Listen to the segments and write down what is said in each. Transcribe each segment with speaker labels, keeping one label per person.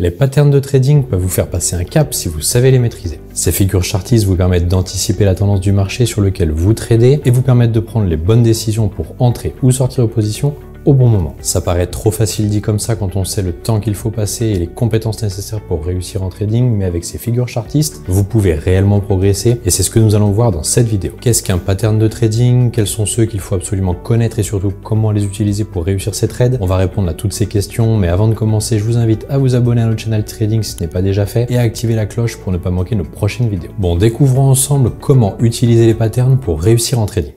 Speaker 1: Les patterns de trading peuvent vous faire passer un cap si vous savez les maîtriser. Ces figures chartistes vous permettent d'anticiper la tendance du marché sur lequel vous tradez et vous permettent de prendre les bonnes décisions pour entrer ou sortir de position au bon moment. Ça paraît trop facile dit comme ça quand on sait le temps qu'il faut passer et les compétences nécessaires pour réussir en trading, mais avec ces figures chartistes, vous pouvez réellement progresser et c'est ce que nous allons voir dans cette vidéo. Qu'est-ce qu'un pattern de trading? Quels sont ceux qu'il faut absolument connaître et surtout comment les utiliser pour réussir ces trades? On va répondre à toutes ces questions, mais avant de commencer, je vous invite à vous abonner à notre channel Trading si ce n'est pas déjà fait et à activer la cloche pour ne pas manquer nos prochaines vidéos. Bon, découvrons ensemble comment utiliser les patterns pour réussir en trading.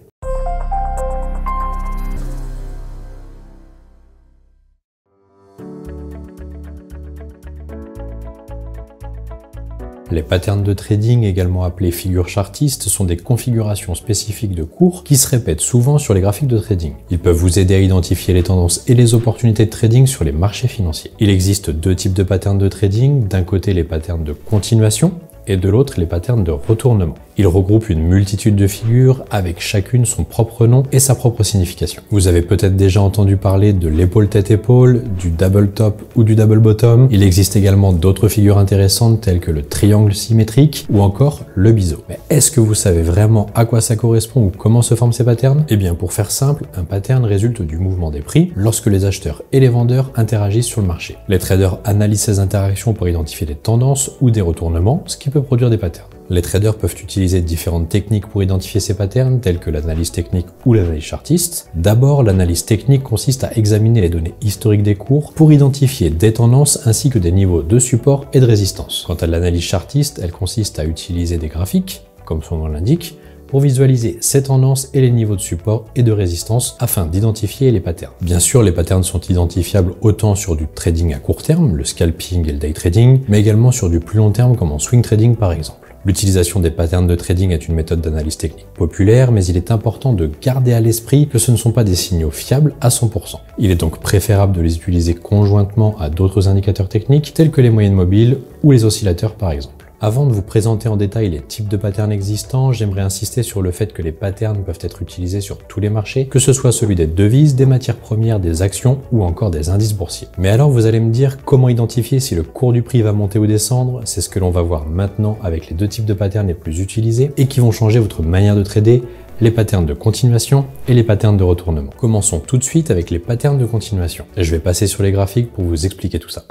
Speaker 1: Les patterns de trading, également appelés figures chartistes, sont des configurations spécifiques de cours qui se répètent souvent sur les graphiques de trading. Ils peuvent vous aider à identifier les tendances et les opportunités de trading sur les marchés financiers. Il existe deux types de patterns de trading, d'un côté les patterns de continuation et de l'autre les patterns de retournement. Ils regroupent une multitude de figures avec chacune son propre nom et sa propre signification. Vous avez peut-être déjà entendu parler de l'épaule tête-épaule, du double top ou du double bottom. Il existe également d'autres figures intéressantes telles que le triangle symétrique ou encore le biseau. Mais est-ce que vous savez vraiment à quoi ça correspond ou comment se forment ces patterns? Eh bien, pour faire simple, un pattern résulte du mouvement des prix lorsque les acheteurs et les vendeurs interagissent sur le marché. Les traders analysent ces interactions pour identifier des tendances ou des retournements, ce qui peut produire des patterns. Les traders peuvent utiliser différentes techniques pour identifier ces patterns, telles que l'analyse technique ou l'analyse chartiste. D'abord, l'analyse technique consiste à examiner les données historiques des cours pour identifier des tendances ainsi que des niveaux de support et de résistance. Quant à l'analyse chartiste, elle consiste à utiliser des graphiques, comme son nom l'indique, pour visualiser ces tendances et les niveaux de support et de résistance afin d'identifier les patterns. Bien sûr, les patterns sont identifiables autant sur du trading à court terme, le scalping et le day trading, mais également sur du plus long terme comme en swing trading par exemple. L'utilisation des patterns de trading est une méthode d'analyse technique populaire, mais il est important de garder à l'esprit que ce ne sont pas des signaux fiables à 100%. Il est donc préférable de les utiliser conjointement à d'autres indicateurs techniques tels que les moyennes mobiles ou les oscillateurs par exemple. Avant de vous présenter en détail les types de patterns existants, j'aimerais insister sur le fait que les patterns peuvent être utilisés sur tous les marchés, que ce soit celui des devises, des matières premières, des actions ou encore des indices boursiers. Mais alors vous allez me dire comment identifier si le cours du prix va monter ou descendre? C'est ce que l'on va voir maintenant avec les deux types de patterns les plus utilisés et qui vont changer votre manière de trader, les patterns de continuation et les patterns de retournement. Commençons tout de suite avec les patterns de continuation. Je vais passer sur les graphiques pour vous expliquer tout ça.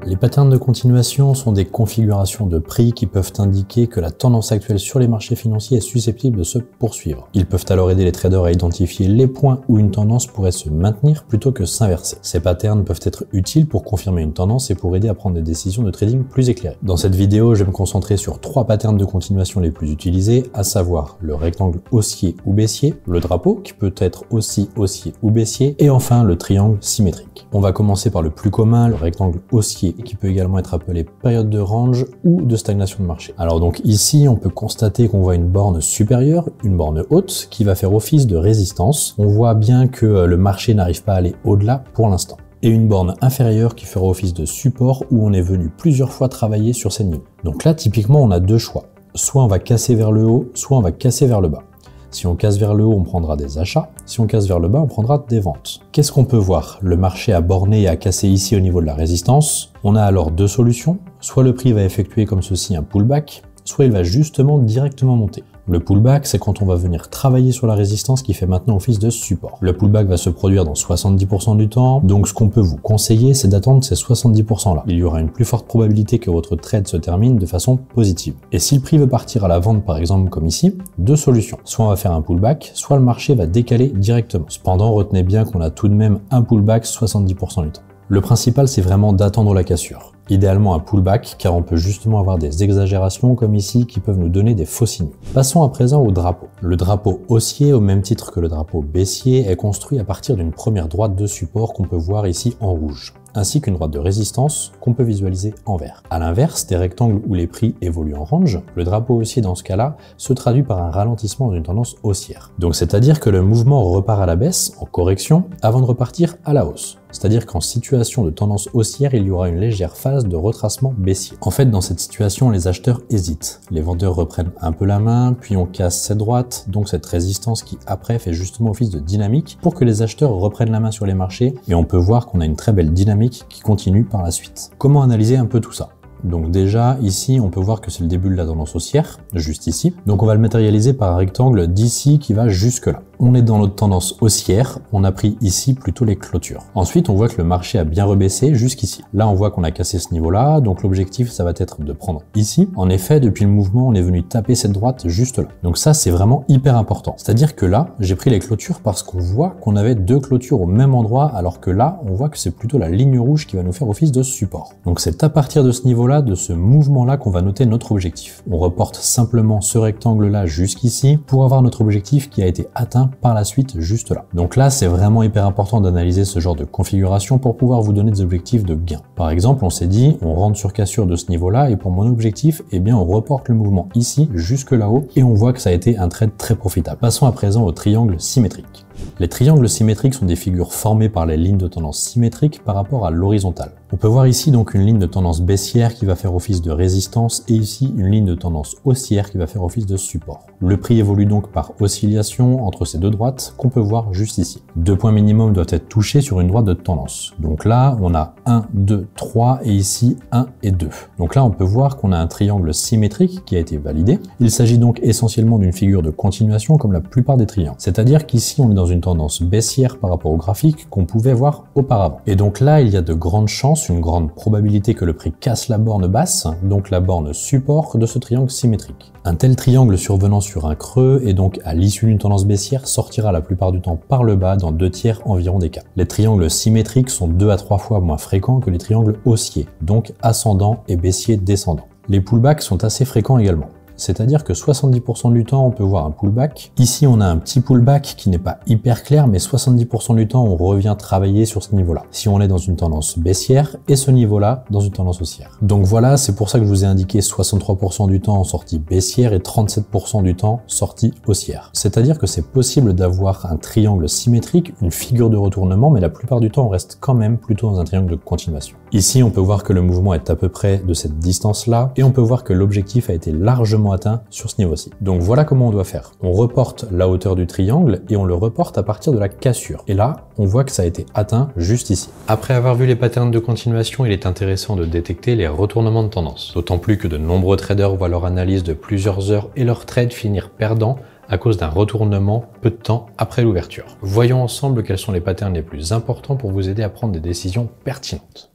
Speaker 1: Les patterns de continuation sont des configurations de prix qui peuvent indiquer que la tendance actuelle sur les marchés financiers est susceptible de se poursuivre. Ils peuvent alors aider les traders à identifier les points où une tendance pourrait se maintenir plutôt que s'inverser. Ces patterns peuvent être utiles pour confirmer une tendance et pour aider à prendre des décisions de trading plus éclairées. Dans cette vidéo, je vais me concentrer sur trois patterns de continuation les plus utilisés, à savoir le rectangle haussier ou baissier, le drapeau qui peut être aussi haussier ou baissier, et enfin le triangle symétrique. On va commencer par le plus commun, le rectangle haussier, qui peut également être appelé période de range ou de stagnation de marché. Alors donc ici, on peut constater qu'on voit une borne supérieure, une borne haute, qui va faire office de résistance. On voit bien que le marché n'arrive pas à aller au-delà pour l'instant. Et une borne inférieure qui fera office de support où on est venu plusieurs fois travailler sur ces niveaux. Donc là, typiquement, on a deux choix. Soit on va casser vers le haut, soit on va casser vers le bas. Si on casse vers le haut, on prendra des achats. Si on casse vers le bas, on prendra des ventes. Qu'est-ce qu'on peut voir? Le marché a borné et a cassé ici au niveau de la résistance. On a alors deux solutions. Soit le prix va effectuer comme ceci un pullback, soit il va justement directement monter. Le pullback, c'est quand on va venir travailler sur la résistance qui fait maintenant office de support. Le pullback va se produire dans 70% du temps, donc ce qu'on peut vous conseiller, c'est d'attendre ces 70% là. Il y aura une plus forte probabilité que votre trade se termine de façon positive. Et si le prix veut partir à la vente par exemple comme ici, deux solutions. Soit on va faire un pullback, soit le marché va décaler directement. Cependant, retenez bien qu'on a tout de même un pullback 70% du temps. Le principal, c'est vraiment d'attendre la cassure. Idéalement un pullback, car on peut justement avoir des exagérations comme ici qui peuvent nous donner des faux signaux. Passons à présent au drapeau. Le drapeau haussier, au même titre que le drapeau baissier, est construit à partir d'une première droite de support qu'on peut voir ici en rouge. ainsi qu'une droite de résistance qu'on peut visualiser en vert. A l'inverse, des rectangles où les prix évoluent en range, le drapeau haussier dans ce cas-là se traduit par un ralentissement dans une tendance haussière. Donc c'est-à-dire que le mouvement repart à la baisse, en correction, avant de repartir à la hausse. C'est-à-dire qu'en situation de tendance haussière, il y aura une légère phase de retracement baissier. En fait, dans cette situation, les acheteurs hésitent. Les vendeurs reprennent un peu la main, puis on casse cette droite, donc cette résistance qui après fait justement office de dynamique pour que les acheteurs reprennent la main sur les marchés et on peut voir qu'on a une très belle dynamique qui continue par la suite. Comment analyser un peu tout ça ? Donc déjà, ici, on peut voir que c'est le début de la tendance haussière, juste ici. Donc on va le matérialiser par un rectangle d'ici qui va jusque là. On est dans notre tendance haussière, on a pris ici plutôt les clôtures. Ensuite, on voit que le marché a bien rebaissé jusqu'ici. Là, on voit qu'on a cassé ce niveau-là, donc l'objectif, ça va être de prendre ici. En effet, depuis le mouvement, on est venu taper cette droite juste là. Donc ça, c'est vraiment hyper important. C'est-à-dire que là, j'ai pris les clôtures parce qu'on voit qu'on avait deux clôtures au même endroit, alors que là, on voit que c'est plutôt la ligne rouge qui va nous faire office de support. Donc c'est à partir de ce niveau-là, de ce mouvement-là, qu'on va noter notre objectif. On reporte simplement ce rectangle-là jusqu'ici pour avoir notre objectif qui a été atteint par la suite juste là. Donc là, c'est vraiment hyper important d'analyser ce genre de configuration pour pouvoir vous donner des objectifs de gain. Par exemple, on s'est dit, on rentre sur cassure de ce niveau-là et pour mon objectif, eh bien, on reporte le mouvement ici jusque là-haut et on voit que ça a été un trade très profitable. Passons à présent au triangle symétrique. Les triangles symétriques sont des figures formées par les lignes de tendance symétriques par rapport à l'horizontale. On peut voir ici donc une ligne de tendance baissière qui va faire office de résistance et ici une ligne de tendance haussière qui va faire office de support. Le prix évolue donc par oscillation entre ces deux droites qu'on peut voir juste ici. Deux points minimum doivent être touchés sur une droite de tendance. Donc là, on a 1, 2, 3 et ici 1 et 2. Donc là, on peut voir qu'on a un triangle symétrique qui a été validé. Il s'agit donc essentiellement d'une figure de continuation comme la plupart des triangles. C'est-à-dire qu'ici, on est dans une tendance baissière par rapport au graphique qu'on pouvait voir auparavant. Et donc là, il y a de grandes chances, une grande probabilité que le prix casse la borne basse, donc la borne support de ce triangle symétrique. Un tel triangle survenant sur un creux et donc à l'issue d'une tendance baissière sortira la plupart du temps par le bas dans 2/3 environ des cas. Les triangles symétriques sont 2 à 3 fois moins fréquents que les triangles haussiers, donc ascendant et baissier descendant. Les pullbacks sont assez fréquents également. C'est-à-dire que 70% du temps, on peut voir un pullback. Ici, on a un petit pullback qui n'est pas hyper clair, mais 70% du temps, on revient travailler sur ce niveau-là. Si on est dans une tendance baissière et ce niveau-là dans une tendance haussière. Donc voilà, c'est pour ça que je vous ai indiqué 63% du temps en sortie baissière et 37% du temps sortie haussière. C'est-à-dire que c'est possible d'avoir un triangle symétrique, une figure de retournement, mais la plupart du temps, on reste quand même plutôt dans un triangle de continuation. Ici, on peut voir que le mouvement est à peu près de cette distance-là et on peut voir que l'objectif a été largement atteint sur ce niveau-ci. Donc voilà comment on doit faire. On reporte la hauteur du triangle et on le reporte à partir de la cassure. Et là, on voit que ça a été atteint juste ici. Après avoir vu les patterns de continuation, il est intéressant de détecter les retournements de tendance. D'autant plus que de nombreux traders voient leur analyse de plusieurs heures et leur trade finir perdant à cause d'un retournement peu de temps après l'ouverture. Voyons ensemble quels sont les patterns les plus importants pour vous aider à prendre des décisions pertinentes.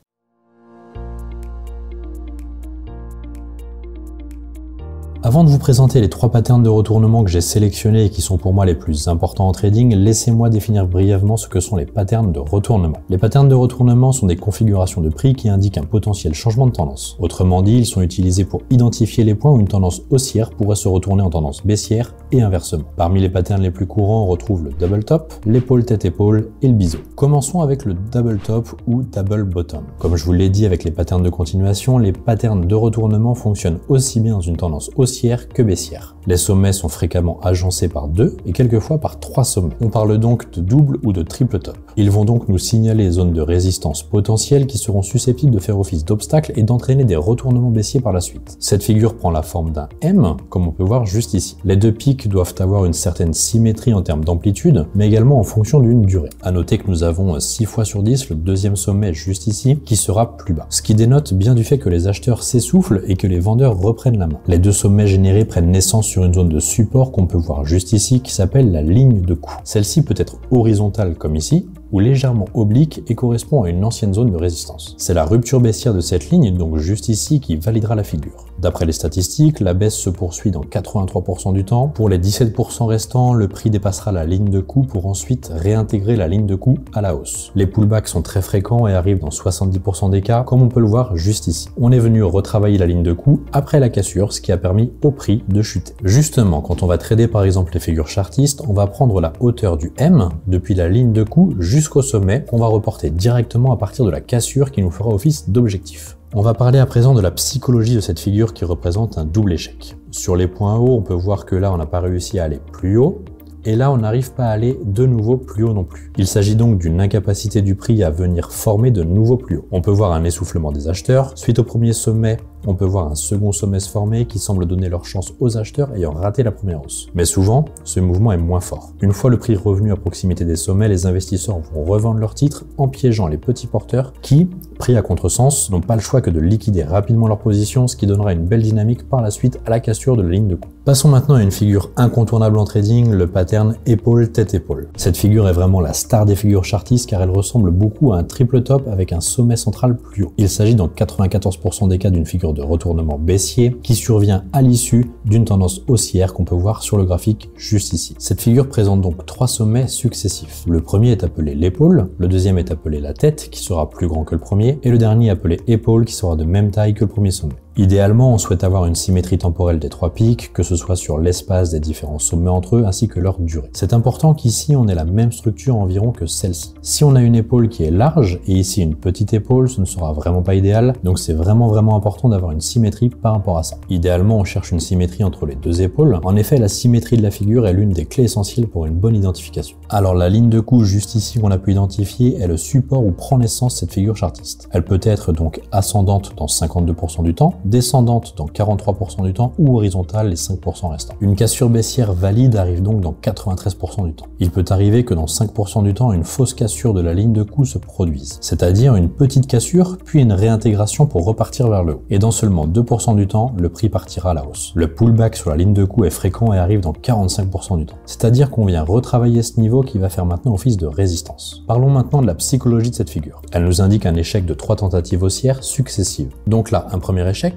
Speaker 1: Avant de vous présenter les 3 patterns de retournement que j'ai sélectionnés et qui sont pour moi les plus importants en trading, laissez-moi définir brièvement ce que sont les patterns de retournement. Les patterns de retournement sont des configurations de prix qui indiquent un potentiel changement de tendance. Autrement dit, ils sont utilisés pour identifier les points où une tendance haussière pourrait se retourner en tendance baissière et inversement. Parmi les patterns les plus courants, on retrouve le double top, l'épaule tête-épaule et le biseau. Commençons avec le double top ou double bottom. Comme je vous l'ai dit avec les patterns de continuation, les patterns de retournement fonctionnent aussi bien dans une tendance haussière que baissière. Les sommets sont fréquemment agencés par 2 et quelquefois par 3 sommets. On parle donc de double ou de triple top. Ils vont donc nous signaler les zones de résistance potentielles qui seront susceptibles de faire office d'obstacles et d'entraîner des retournements baissiers par la suite. Cette figure prend la forme d'un M, comme on peut voir juste ici. Les deux pics doivent avoir une certaine symétrie en termes d'amplitude, mais également en fonction d'une durée. À noter que nous avons 6 fois sur 10 le deuxième sommet juste ici, qui sera plus bas. Ce qui dénote bien du fait que les acheteurs s'essoufflent et que les vendeurs reprennent la main. Les deux sommets générés prennent naissance sur une zone de support qu'on peut voir juste ici, qui s'appelle la ligne de coup. Celle-ci peut être horizontale comme ici, ou légèrement oblique et correspond à une ancienne zone de résistance. C'est la rupture baissière de cette ligne, donc juste ici, qui validera la figure. D'après les statistiques, la baisse se poursuit dans 83% du temps. Pour les 17% restants, le prix dépassera la ligne de coup pour ensuite réintégrer la ligne de coup à la hausse. Les pullbacks sont très fréquents et arrivent dans 70% des cas, comme on peut le voir juste ici. On est venu retravailler la ligne de coup après la cassure, ce qui a permis au prix de chuter. Justement, quand on va trader par exemple les figures chartistes, on va prendre la hauteur du M depuis la ligne de coup jusqu'à jusqu'au sommet qu'on va reporter directement à partir de la cassure qui nous fera office d'objectif. On va parler à présent de la psychologie de cette figure qui représente un double échec. Sur les points hauts, on peut voir que là on n'a pas réussi à aller plus haut, et là on n'arrive pas à aller de nouveau plus haut non plus. Il s'agit donc d'une incapacité du prix à venir former de nouveaux plus hauts. On peut voir un essoufflement des acheteurs. Suite au premier sommet, on peut voir un second sommet se former qui semble donner leur chance aux acheteurs ayant raté la première hausse. Mais souvent, ce mouvement est moins fort. Une fois le prix revenu à proximité des sommets, les investisseurs vont revendre leurs titres en piégeant les petits porteurs qui, pris à contresens, n'ont pas le choix que de liquider rapidement leur position, ce qui donnera une belle dynamique par la suite à la cassure de la ligne de coup. Passons maintenant à une figure incontournable en trading, le pattern épaule-tête-épaule. Cette figure est vraiment la star des figures chartistes car elle ressemble beaucoup à un triple top avec un sommet central plus haut. Il s'agit dans 94% des cas d'une figure de retournement baissier qui survient à l'issue d'une tendance haussière qu'on peut voir sur le graphique juste ici. Cette figure présente donc 3 sommets successifs. Le premier est appelé l'épaule, le deuxième est appelé la tête qui sera plus grand que le premier et le dernier appelé épaule qui sera de même taille que le premier sommet. Idéalement, on souhaite avoir une symétrie temporelle des 3 pics, que ce soit sur l'espace des différents sommets entre eux, ainsi que leur durée. C'est important qu'ici, on ait la même structure environ que celle-ci. Si on a une épaule qui est large, et ici une petite épaule, ce ne sera vraiment pas idéal, donc c'est vraiment important d'avoir une symétrie par rapport à ça. Idéalement, on cherche une symétrie entre les deux épaules. En effet, la symétrie de la figure est l'une des clés essentielles pour une bonne identification. Alors, la ligne de coup juste ici qu'on a pu identifier est le support où prend naissance cette figure chartiste. Elle peut être donc ascendante dans 52% du temps, descendante dans 43% du temps ou horizontale les 5% restants. Une cassure baissière valide arrive donc dans 93% du temps. Il peut arriver que dans 5% du temps, une fausse cassure de la ligne de coup se produise, c'est-à-dire une petite cassure puis une réintégration pour repartir vers le haut. Et dans seulement 2% du temps, le prix partira à la hausse. Le pullback sur la ligne de coup est fréquent et arrive dans 45% du temps. C'est-à-dire qu'on vient retravailler ce niveau qui va faire maintenant office de résistance. Parlons maintenant de la psychologie de cette figure. Elle nous indique un échec de 3 tentatives haussières successives. Donc là, un premier échec,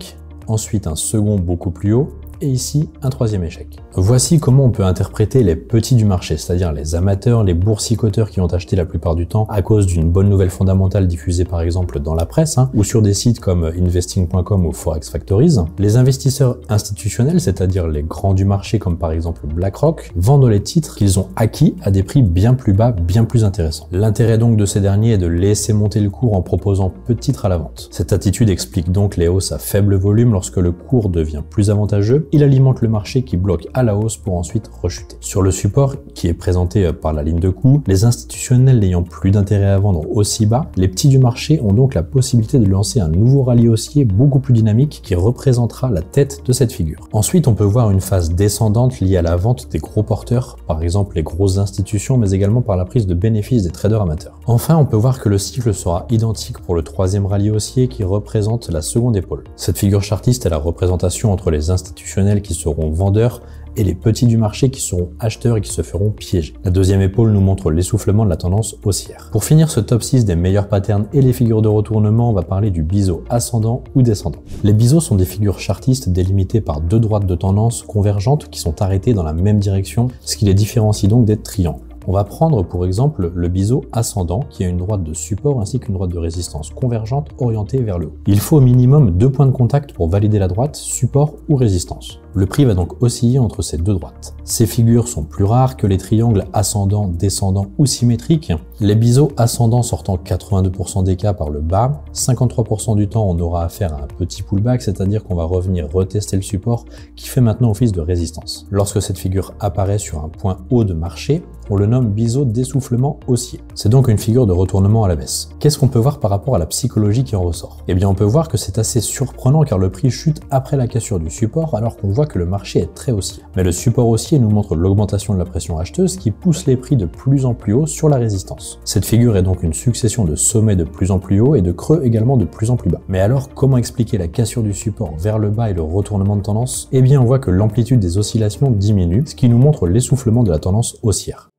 Speaker 1: ensuite un second beaucoup plus haut, et ici un troisième échec. Voici comment on peut interpréter les petits du marché, c'est-à-dire les amateurs, les boursicoteurs qui ont acheté la plupart du temps à cause d'une bonne nouvelle fondamentale diffusée par exemple dans la presse ou sur des sites comme investing.com ou Forex Factories. Les investisseurs institutionnels, c'est-à-dire les grands du marché comme par exemple BlackRock, vendent les titres qu'ils ont acquis à des prix bien plus bas, bien plus intéressants. L'intérêt donc de ces derniers est de laisser monter le cours en proposant peu de titres à la vente. Cette attitude explique donc les hausses à faible volume lorsque le cours devient plus avantageux. Il alimente le marché qui bloque à la hausse pour ensuite rechuter. Sur le support, qui est présenté par la ligne de coup, les institutionnels n'ayant plus d'intérêt à vendre aussi bas, les petits du marché ont donc la possibilité de lancer un nouveau rallye haussier beaucoup plus dynamique qui représentera la tête de cette figure. Ensuite, on peut voir une phase descendante liée à la vente des gros porteurs, par exemple les grosses institutions, mais également par la prise de bénéfices des traders amateurs. Enfin, on peut voir que le cycle sera identique pour le troisième rallye haussier qui représente la seconde épaule. Cette figure chartiste est la représentation entre les institutionnels qui seront vendeurs et les petits du marché qui seront acheteurs et qui se feront piéger. La deuxième épaule nous montre l'essoufflement de la tendance haussière. Pour finir ce top 6 des meilleurs patterns et les figures de retournement, on va parler du biseau ascendant ou descendant. Les biseaux sont des figures chartistes délimitées par deux droites de tendance convergentes qui sont arrêtées dans la même direction, ce qui les différencie donc des triangles. On va prendre pour exemple le biseau ascendant qui a une droite de support ainsi qu'une droite de résistance convergente orientée vers le haut. Il faut au minimum 2 points de contact pour valider la droite, support ou résistance. Le prix va donc osciller entre ces deux droites. Ces figures sont plus rares que les triangles ascendant, descendant ou symétriques. Les biseaux ascendants sortant 82% des cas par le bas, 53% du temps on aura affaire à un petit pullback, c'est-à-dire qu'on va revenir retester le support qui fait maintenant office de résistance. Lorsque cette figure apparaît sur un point haut de marché, on le nomme biseau d'essoufflement haussier. C'est donc une figure de retournement à la baisse. Qu'est-ce qu'on peut voir par rapport à la psychologie qui en ressort? Eh bien on peut voir que c'est assez surprenant car le prix chute après la cassure du support alors qu'on voit que le marché est très haussier. Mais le support haussier nous montre l'augmentation de la pression acheteuse qui pousse les prix de plus en plus haut sur la résistance. Cette figure est donc une succession de sommets de plus en plus haut et de creux également de plus en plus bas. Mais alors comment expliquer la cassure du support vers le bas et le retournement de tendance? Eh bien on voit que l'amplitude des oscillations diminue, ce qui nous montre l'essoufflement de la tendance haussière.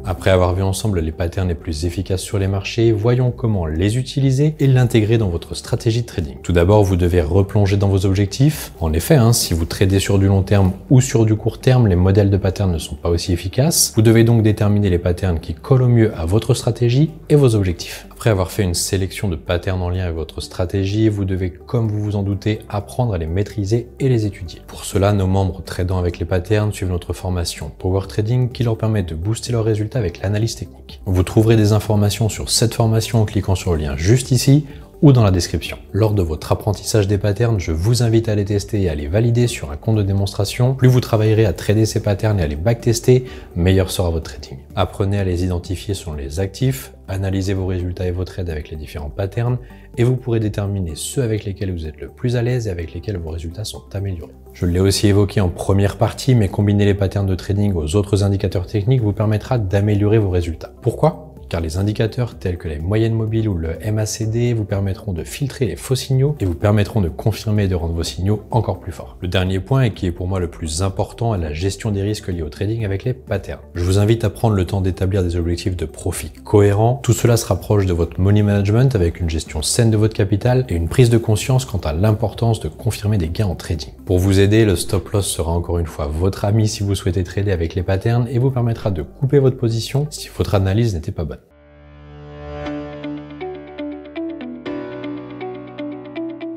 Speaker 1: Après avoir vu ensemble les patterns les plus efficaces sur les marchés, voyons comment les utiliser et l'intégrer dans votre stratégie de trading. Tout d'abord, vous devez replonger dans vos objectifs. En effet, si vous tradez sur du long terme ou sur du court terme, les modèles de patterns ne sont pas aussi efficaces. Vous devez donc déterminer les patterns qui collent au mieux à votre stratégie et vos objectifs. Après avoir fait une sélection de patterns en lien avec votre stratégie, vous devez, comme vous vous en doutez, apprendre à les maîtriser et les étudier. Pour cela, nos membres tradant avec les patterns suivent notre formation Power Trading qui leur permet de booster leurs résultats avec l'analyse technique. Vous trouverez des informations sur cette formation en cliquant sur le lien juste ici ou dans la description. Lors de votre apprentissage des patterns, je vous invite à les tester et à les valider sur un compte de démonstration. Plus vous travaillerez à trader ces patterns et à les backtester, meilleur sera votre trading. Apprenez à les identifier selon les actifs, analysez vos résultats et vos trades avec les différents patterns et vous pourrez déterminer ceux avec lesquels vous êtes le plus à l'aise et avec lesquels vos résultats sont améliorés. Je l'ai aussi évoqué en première partie, mais combiner les patterns de trading aux autres indicateurs techniques vous permettra d'améliorer vos résultats. Pourquoi ? Car les indicateurs tels que les moyennes mobiles ou le MACD vous permettront de filtrer les faux signaux et vous permettront de confirmer et de rendre vos signaux encore plus forts. Le dernier point, et qui est pour moi le plus important, est la gestion des risques liés au trading avec les patterns. Je vous invite à prendre le temps d'établir des objectifs de profit cohérents. Tout cela se rapproche de votre money management avec une gestion saine de votre capital et une prise de conscience quant à l'importance de confirmer des gains en trading. Pour vous aider, le stop loss sera encore une fois votre ami si vous souhaitez trader avec les patterns et vous permettra de couper votre position si votre analyse n'était pas bonne.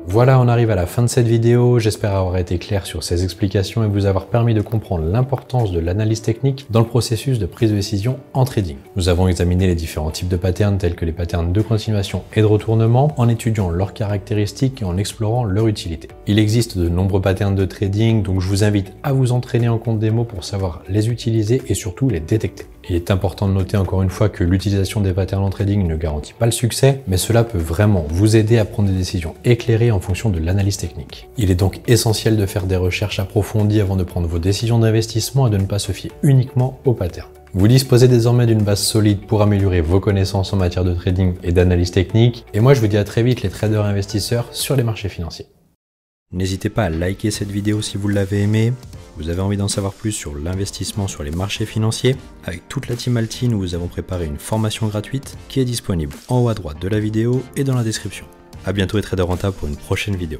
Speaker 1: Voilà, on arrive à la fin de cette vidéo. J'espère avoir été clair sur ces explications et vous avoir permis de comprendre l'importance de l'analyse technique dans le processus de prise de décision en trading. Nous avons examiné les différents types de patterns tels que les patterns de continuation et de retournement en étudiant leurs caractéristiques et en explorant leur utilité. Il existe de nombreux patterns de trading, donc je vous invite à vous entraîner en compte démo pour savoir les utiliser et surtout les détecter. Il est important de noter encore une fois que l'utilisation des patterns en trading ne garantit pas le succès, mais cela peut vraiment vous aider à prendre des décisions éclairées en fonction de l'analyse technique. Il est donc essentiel de faire des recherches approfondies avant de prendre vos décisions d'investissement et de ne pas se fier uniquement aux patterns. Vous disposez désormais d'une base solide pour améliorer vos connaissances en matière de trading et d'analyse technique, et moi je vous dis à très vite les traders et investisseurs sur les marchés financiers. N'hésitez pas à liker cette vidéo si vous l'avez aimée. Vous avez envie d'en savoir plus sur l'investissement sur les marchés financiers? Avec toute la team Alti, nous vous avons préparé une formation gratuite qui est disponible en haut à droite de la vidéo et dans la description. A bientôt les traders rentables pour une prochaine vidéo.